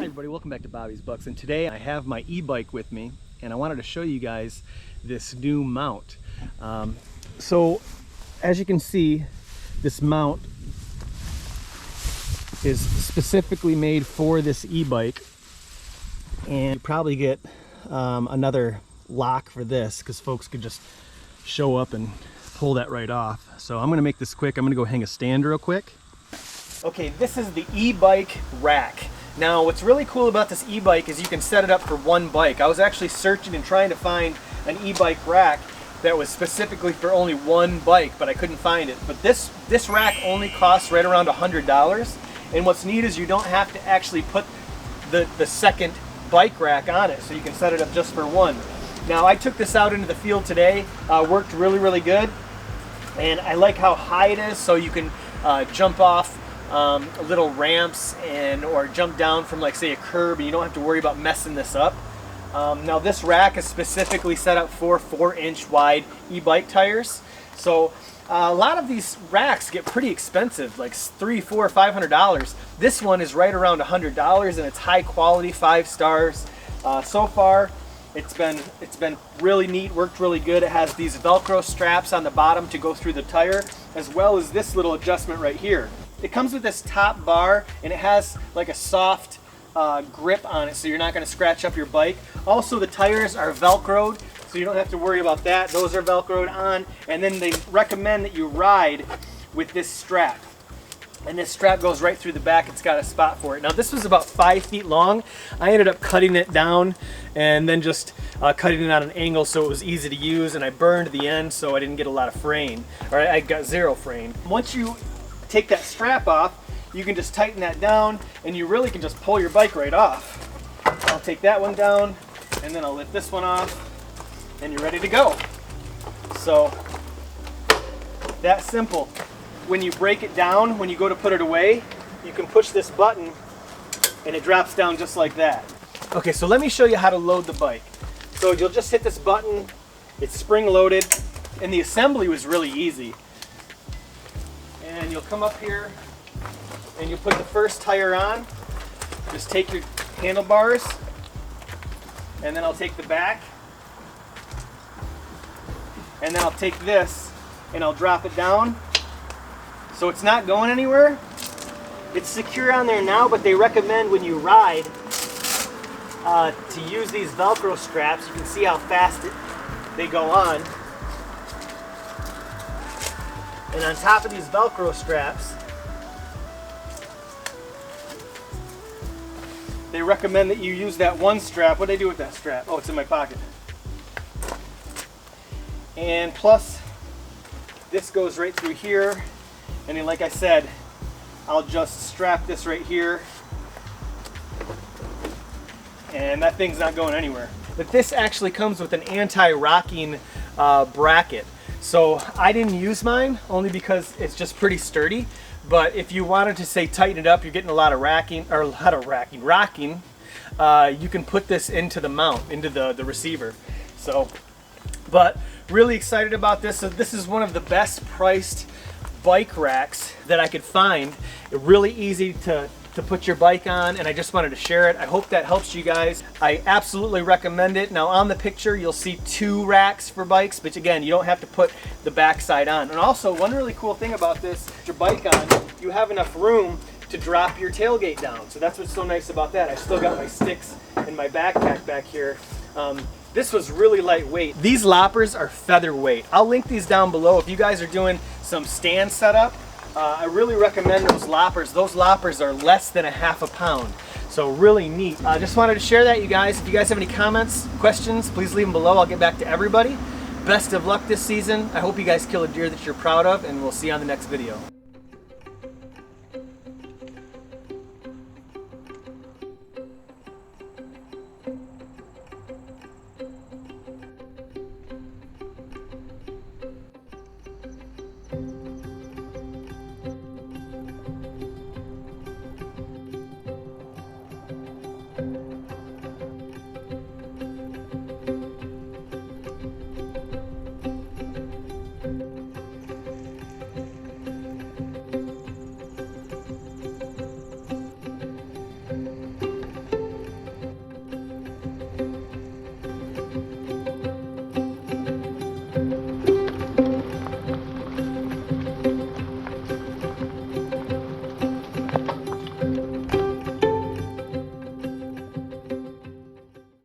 everybody, welcome back to Bobby's Bucks, and today I have my e-bike with me and I wanted to show you guys this new mount. So as you can see, this mount is specifically made for this e-bike, and you probably get another lock for this because folks could just show up and pull that right off. So I'm going to make this quick. I'm going to go hang a stand real quick. Okay, this is the Ebike Rack. Now what's really cool about this e-bike is you can set it up for one bike. I was actually searching and trying to find an e-bike rack that was specifically for only one bike, but I couldn't find it. But this rack only costs right around $100, and what's neat is you don't have to actually put the second bike rack on it, so you can set it up just for one. Now I took this out into the field today, worked really good, and I like how high it is, so you can jump off little ramps or jump down from, like, say, a curb, and you don't have to worry about messing this up. Now this rack is specifically set up for 4-inch wide e-bike tires. So a lot of these racks get pretty expensive, like $300, $400, $500. This one is right around $100, and it's high quality, 5 stars. So far it's been really neat, worked really good. It has these Velcro straps on the bottom to go through the tire, as well as this little adjustment right here. It comes with this top bar, and it has like a soft grip on it, so you're not going to scratch up your bike. Also, the tires are Velcroed, so you don't have to worry about that. Those are Velcroed on, and then they recommend that you ride with this strap. And this strap goes right through the back. It's got a spot for it. Now this was about 5 feet long. I ended up cutting it down and then just cutting it at an angle so it was easy to use, and I burned the end so I didn't get a lot of fraying, or I got 0 fraying. Once you take that strap off, you can just tighten that down, and you really can just pull your bike right off. I'll take that one down, and then I'll lift this one off, and you're ready to go. So that simple. When you break it down, when you go to put it away, you can push this button and it drops down just like that. Okay, so let me show you how to load the bike. So you'll just hit this button, it's spring loaded, and the assembly was really easy. And you'll come up here and you'll put the first tire on. Just take your handlebars, and then I'll take the back, and then I'll take this and I'll drop it down. So it's not going anywhere. It's secure on there now, but they recommend when you ride to use these Velcro straps. You can see how fast they go on. And on top of these Velcro straps, they recommend that you use that one strap. What do they do with that strap? Oh, it's in my pocket. And plus, this goes right through here. And then, like I said, I'll just strap this right here, and that thing's not going anywhere. But this actually comes with an anti-rocking bracket. So I didn't use mine only because it's just pretty sturdy. But if you wanted to, say, tighten it up, you're getting a lot of rocking. You can put this into the mount, into the receiver. So, but really excited about this. So this is one of the best priced bike racks that I could find. Really easy to put your bike on, and I just wanted to share it. I hope that helps you guys. I absolutely recommend it. Now on the picture you'll see 2 racks for bikes, but again, you don't have to put the back side on. And also, one really cool thing about this, your bike on, you have enough room to drop your tailgate down. So that's what's so nice about that. I still got my sticks in my backpack back here. This was really lightweight. These loppers are featherweight. I'll link these down below. If you guys are doing some stand setup, I really recommend those loppers. Those loppers are less than ½ a pound. So really neat. I just wanted to share that, you guys. If you guys have any comments, questions, please leave them below. I'll get back to everybody. Best of luck this season. I hope you guys kill a deer that you're proud of, and we'll see you on the next video.